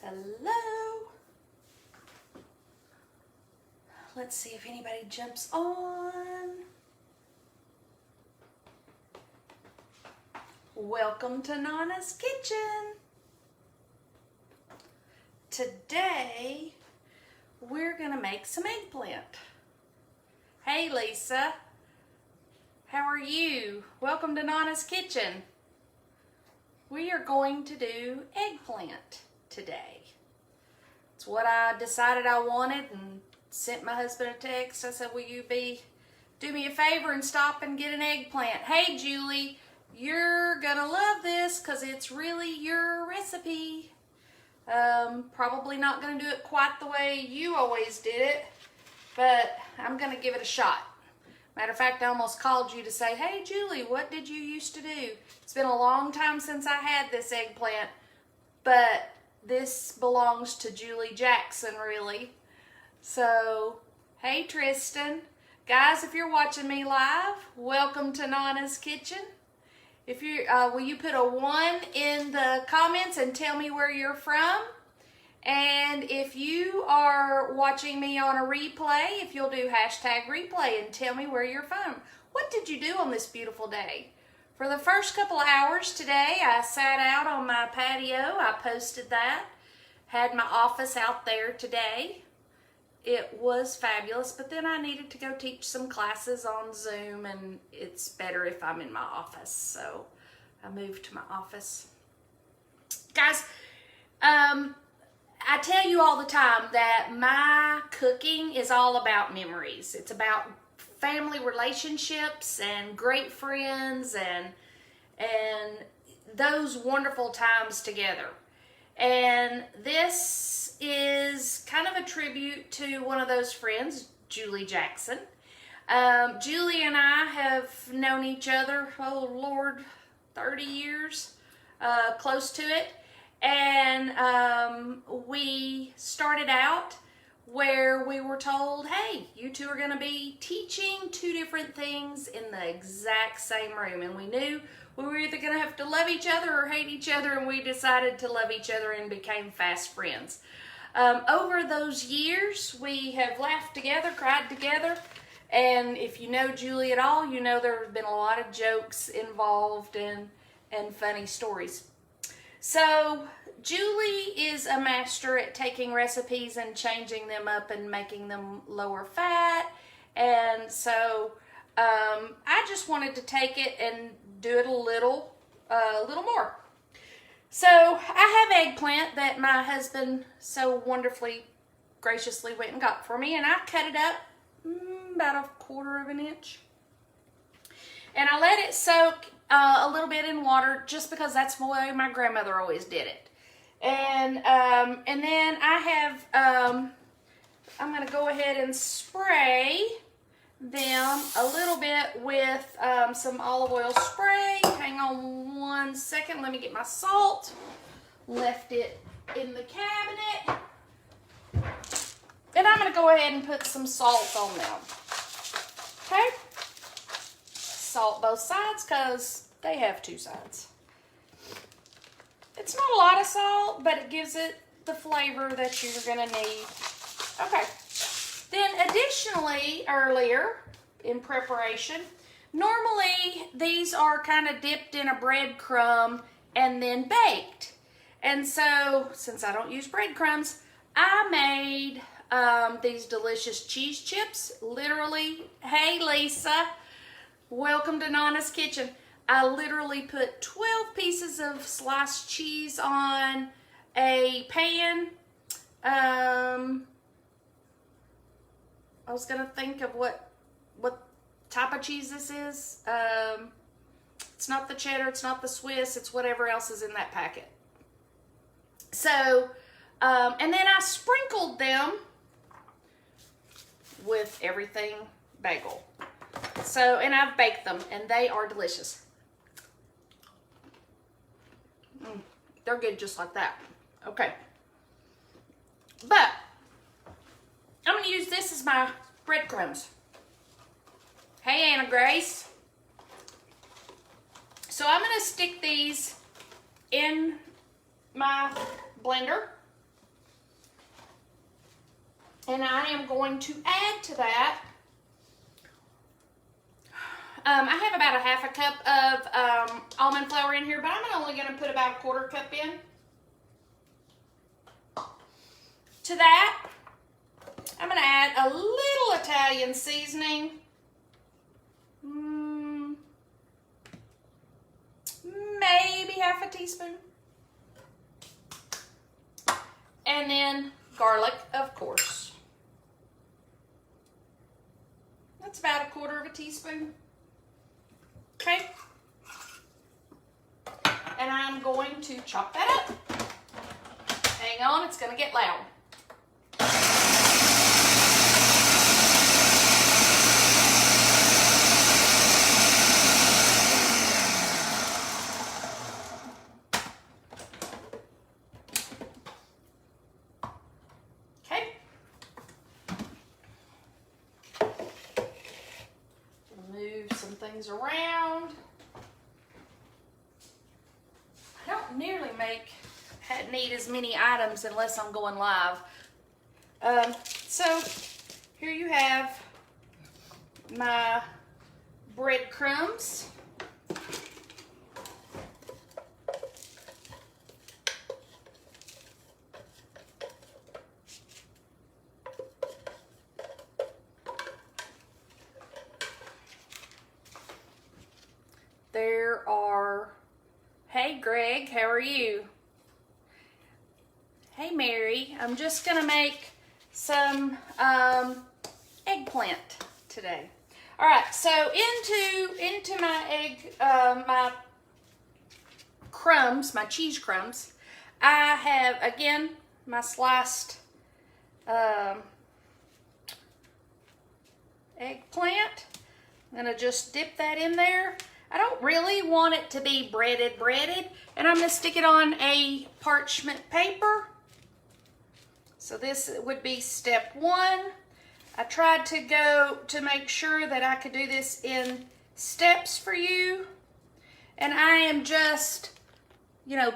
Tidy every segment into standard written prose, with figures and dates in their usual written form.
Hello. Let's see if anybody jumps on. Welcome to Nonna's Kitchen. Today, we're gonna make some eggplant. Hey Lisa, how are you? Welcome to Nonna's Kitchen. We are going to do eggplant today. It's what I decided I wanted and sent my husband a text. I said, will you do me a favor and stop and get an eggplant? Hey Julie, you're gonna love this because it's really your recipe. Probably not gonna do it quite the way you always did it, but I'm gonna give it a shot. Matter of fact, I almost called you to say, hey Julie, what did you used to do? It's been a long time since I had this eggplant, but this belongs to Julie Jackson, really. So, hey Tristan. Guys, if you're watching me live, welcome to Nonna's Kitchen. If you will you put a 1 in the comments and tell me where you're from? And if you are watching me on a replay, if you'll do #replay and tell me where you're from. What did you do on this beautiful day? For the first couple of hours today, I sat out on my patio. I posted that. Had my office out there today. It was fabulous, but then I needed to go teach some classes on Zoom, and it's better if I'm in my office, so I moved to my office. Guys, I tell you all the time that my cooking is all about memories. It's about family relationships and great friends and those wonderful times together. And this is kind of a tribute to one of those friends, Julie Jackson. Julie and I have known each other, oh Lord, 30 years, close to it. And we started out where we were told, hey, you two are going to be teaching 2 different things in the exact same room. And we knew we were either going to have to love each other or hate each other, and we decided to love each other and became fast friends. Over those years, we have laughed together, cried together, and if you know Julie at all, you know there have been a lot of jokes involved and funny stories. So Julie is a master at taking recipes and changing them up and making them lower fat, and so I just wanted to take it and do it a little more. So I have eggplant that my husband so wonderfully, graciously went and got for me, and I cut it up about 1/4 of an inch. And I let it soak a little bit in water just because that's the way my grandmother always did it. And then I have, I'm going to go ahead and spray them a little bit with some olive oil spray. Hang on 1 second. Let me get my salt. Left it in the cabinet. And I'm going to go ahead and put some salt on them. Okay? Salt both sides because they have 2 sides. It's not a lot of salt, but it gives it the flavor that you're going to need. Okay. Then additionally, earlier in preparation, normally these are kind of dipped in a breadcrumb and then baked. And so, since I don't use breadcrumbs, I made these delicious cheese chips. Literally, hey Lisa, welcome to Nonna's Kitchen. I literally put 12 pieces of sliced cheese on a pan. I was going to think of what type of cheese this is. It's not the cheddar, it's not the Swiss, it's whatever else is in that packet. So, and then I sprinkled them with everything bagel. So, and I've baked them, and they are delicious. They're good just like that. Okay. But I'm going to use this as my breadcrumbs. Hey, Anna Grace. So I'm going to stick these in my blender. And I am going to add to that, I have about a half a cup of almond flour in here, but I'm only going to put about a quarter cup in. To that, I'm going to add a little Italian seasoning. Maybe half a teaspoon. And then garlic, of course. That's about a quarter of a teaspoon. Okay. And I'm going to chop that up. Hang on, it's going to get loud. Okay. Move some things around. I don't nearly need as many items unless I'm going live. So here you have my breadcrumbs. There are, hey Greg, how are you? Hey Mary, I'm just gonna make some eggplant today. All right, so into my my crumbs, my cheese crumbs, I have again my sliced eggplant. I'm gonna just dip that in there. I don't really want it to be breaded, and I'm gonna stick it on a parchment paper. So this would be step one. I tried to make sure that I could do this in steps for you. And I am just,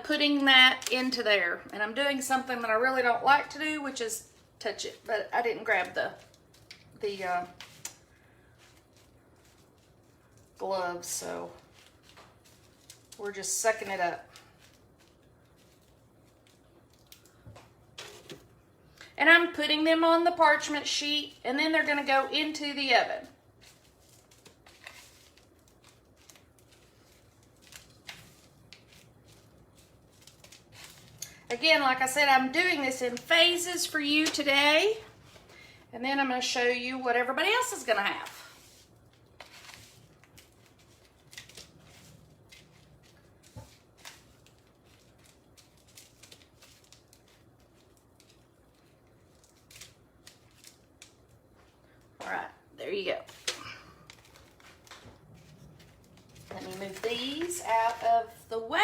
putting that into there. And I'm doing something that I really don't like to do, which is touch it. But I didn't grab the gloves, so we're just sucking it up. And I'm putting them on the parchment sheet, and then they're going to go into the oven. Again, like I said, I'm doing this in phases for you today, and then I'm going to show you what everybody else is going to have. There you go. Let me move these out of the way.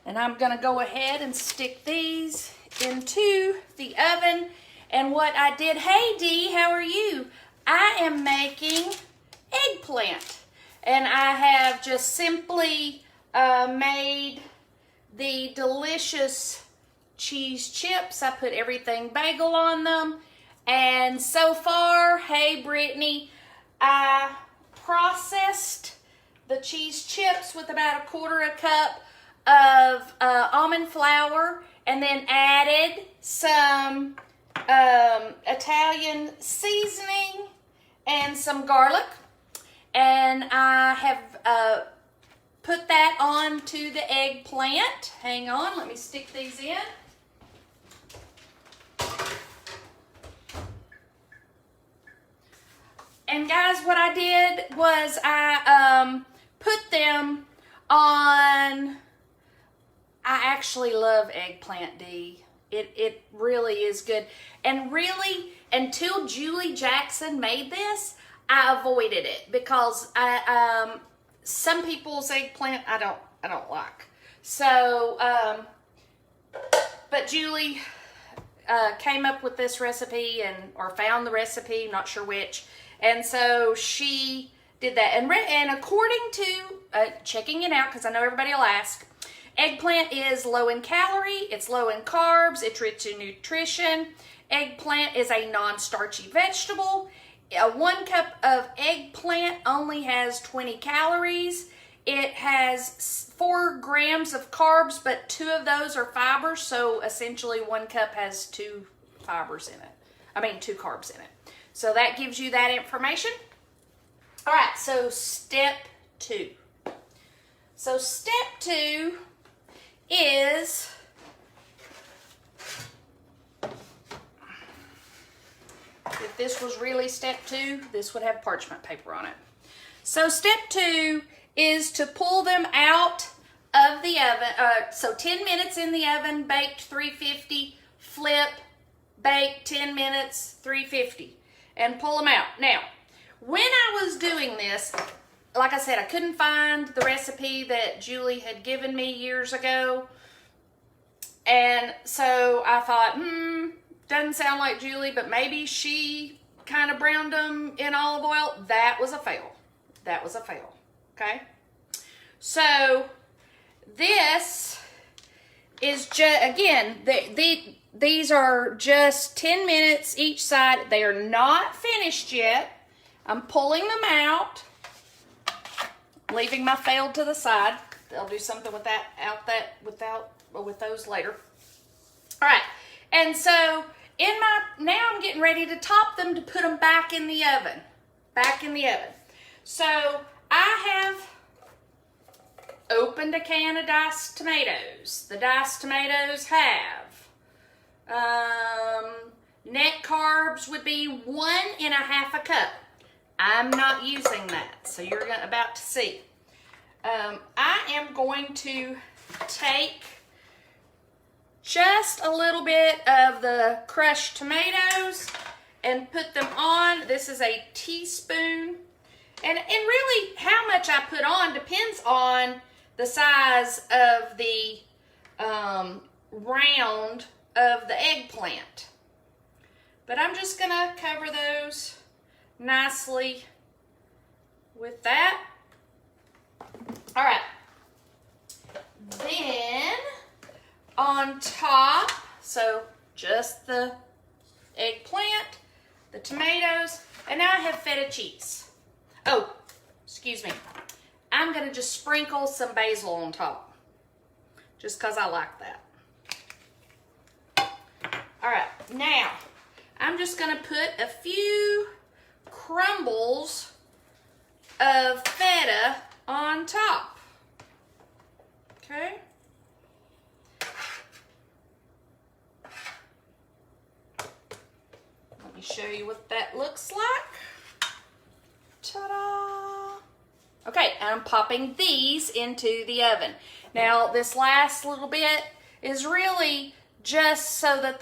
And I'm going to go ahead and stick these into the oven. And what I did, hey Dee, how are you? I am making eggplant. And I have just simply made the delicious cheese chips. I put everything bagel on them. And so far, hey Brittany, I processed the cheese chips with about a quarter a cup of almond flour, and then added some Italian seasoning and some garlic. And I have put that onto the eggplant. Hang on, let me stick these in. And guys, what I did was I put them on. I actually love eggplant, Dee. It really is good. And really, until Julie Jackson made this, I avoided it because some people's eggplant I don't like. So, but Julie came up with this recipe or found the recipe, not sure which. And so she did that. And according to, checking it out, because I know everybody will ask, Eggplant is low in calorie, it's low in carbs, it's rich in nutrition. Eggplant is a non-starchy vegetable. 1 cup of eggplant only has 20 calories. It has 4 grams of carbs, but 2 of those are fibers, so essentially 1 cup has 2 fibers in it. 2 carbs in it. So that gives you that information. All right, so step 2. So step 2 is, if this was really step 2, this would have parchment paper on it. So step 2 is to pull them out of the oven. So 10 minutes in the oven, baked 350, flip, bake 10 minutes, 350, and pull them out. Now, when I was doing this, like I said, I couldn't find the recipe that Julie had given me years ago. And so I thought, doesn't sound like Julie, but maybe she kind of browned them in olive oil. That was a fail. That was a fail. Okay? So this is just, again, these are just 10 minutes each side. They are not finished yet. I'm pulling them out, leaving my failed to the side. I'll do something with that, with those later. All right, and so now I'm getting ready to top them to put them back in the oven. So I have opened a can of diced tomatoes. The diced tomatoes have net carbs would be 1.5 cups. I'm not using that, so you're about to see. I am going to take just a little bit of the crushed tomatoes and put them on. This is a teaspoon. And really how much I put on depends on the size of the round of the eggplant. But I'm just going to cover those nicely with that. All right. Then on top, so just the eggplant, the tomatoes, and now I have feta cheese. Oh, excuse me. I'm going to just sprinkle some basil on top, just because I like that. All right, now I'm just going to put a few crumbles of feta on top. Okay. Let me show you what that looks like. Ta-da! Okay, and I'm popping these into the oven. Now, this last little bit is really just so that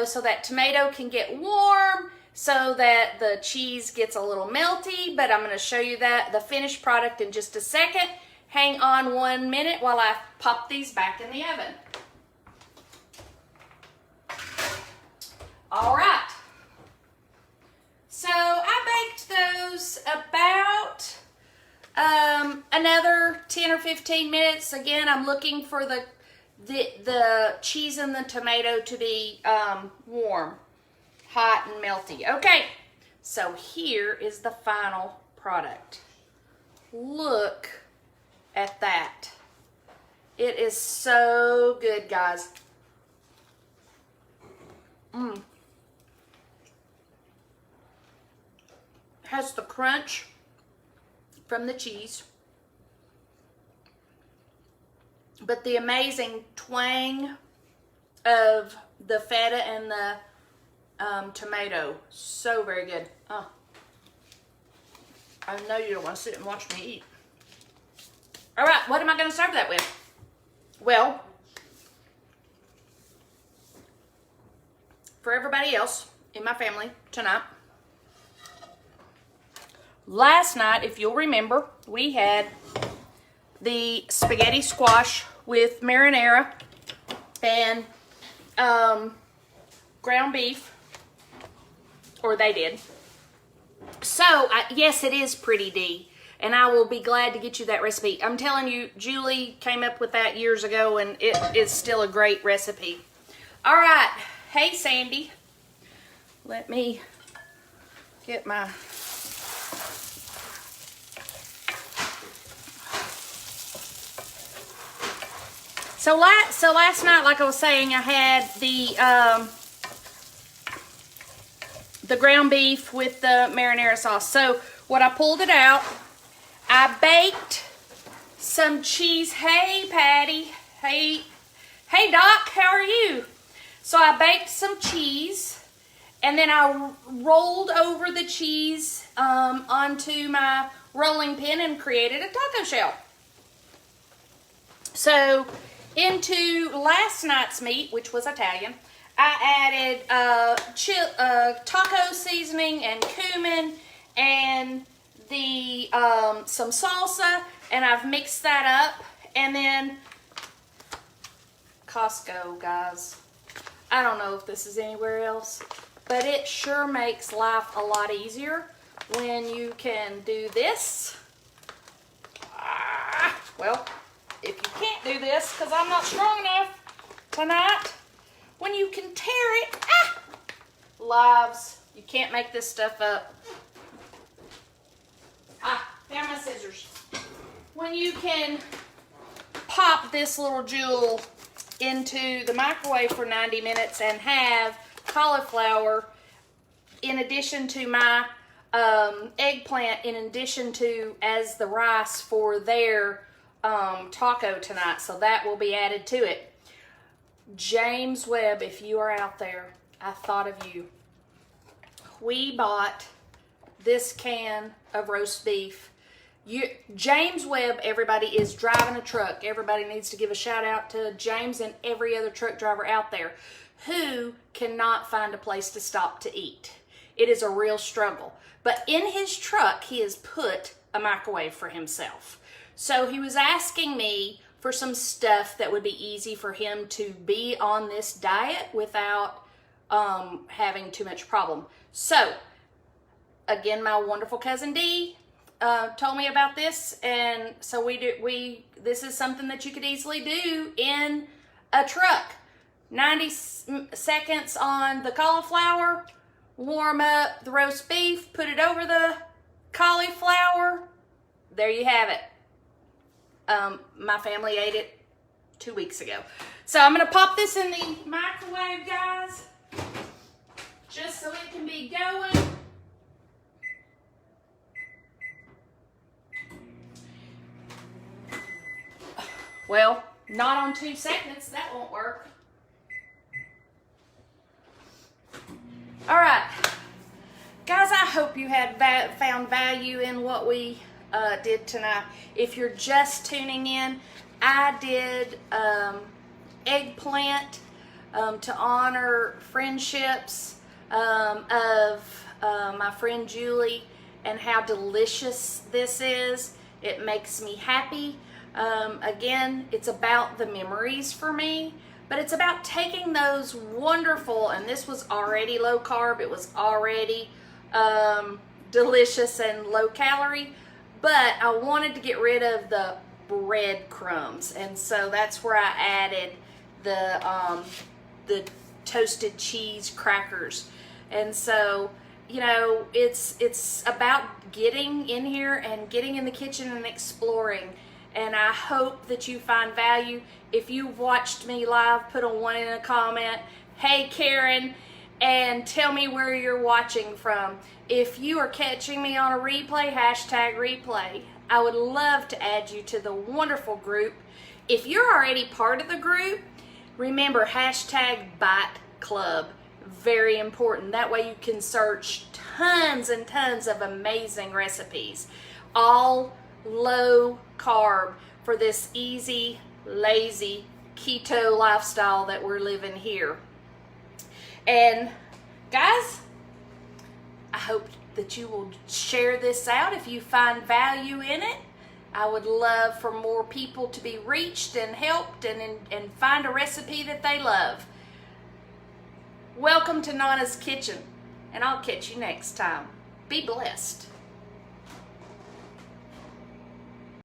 so that tomato can get warm, so that the cheese gets a little melty, but I'm going to show you the finished product in just a second. Hang on 1 minute while I pop these back in the oven. All right. So I baked those about another 10 or 15 minutes. Again, I'm looking for the cheese and the tomato to be warm, hot and melty. Okay, so here is the final product. Look at that. It is so good, guys. Has the crunch from the cheese, but the amazing twang of the feta and the tomato. So very good. Oh, I know you don't want to sit and watch me eat. All right, what am I going to serve that with? Well, for everybody else in my family tonight, last night, if you'll remember, we had the spaghetti squash with marinara and ground beef, or they did. So, yes, it is Pretty D. and I will be glad to get you that recipe. I'm telling you, Julie came up with that years ago, and it is still a great recipe. All right. Hey, Sandy. Let me get my... So last night, like I was saying, I had the ground beef with the marinara sauce. So what I pulled it out, I baked some cheese. Hey, Patty. Hey, Doc. How are you? So I baked some cheese, and then I rolled over the cheese onto my rolling pin and created a taco shell. So into last night's meat, which was Italian, I added taco seasoning and cumin and the some salsa, and I've mixed that up. And then Costco, guys. I don't know if this is anywhere else, but it sure makes life a lot easier when you can do this. Well, if you can't do this, because I'm not strong enough tonight, when you can tear it, lives, you can't make this stuff up. Found my scissors. When you can pop this little jewel into the microwave for 90 minutes and have cauliflower in addition to my eggplant, in addition to as the rice for their taco tonight. So that will be added to it. James Webb, if you are out there, I thought of you. We bought this can of roast beef. James Webb, everybody, is driving a truck. Everybody needs to give a shout out to James and every other truck driver out there who cannot find a place to stop to eat. It is a real struggle. But in his truck, he has put a microwave for himself. So he was asking me for some stuff that would be easy for him to be on this diet without having too much problem. So, again, my wonderful cousin Dee told me about this, and so this is something that you could easily do in a truck. 90 seconds on the cauliflower, warm up the roast beef, put it over the cauliflower. There you have it. My family ate it 2 weeks ago. So I'm going to pop this in the microwave, guys, just so it can be going. Well, not on 2 seconds. That won't work. All right. Guys, I hope you had found value in what we did tonight. If you're just tuning in, I did eggplant to honor friendships of my friend Julie and how delicious this is. It makes me happy. Again, it's about the memories for me, but it's about taking those wonderful, and this was already low carb, it was already delicious and low calorie, but I wanted to get rid of the breadcrumbs, and so that's where I added the toasted cheese crackers. And so, you know, it's about getting in here and getting in the kitchen and exploring. And I hope that you find value. If you watched me live, put a 1 in a comment. Hey, Karen, and tell me where you're watching from. If you are catching me on a replay, hashtag replay. I would love to add you to the wonderful group. If you're already part of the group, remember hashtag Bite Club. Very important. That way you can search tons and tons of amazing recipes. All low carb for this easy, lazy keto lifestyle that we're living here. And guys, I hope that you will share this out if you find value in it. I would love for more people to be reached and helped and find a recipe that they love. Welcome to Nonna's Kitchen, and I'll catch you next time. Be blessed.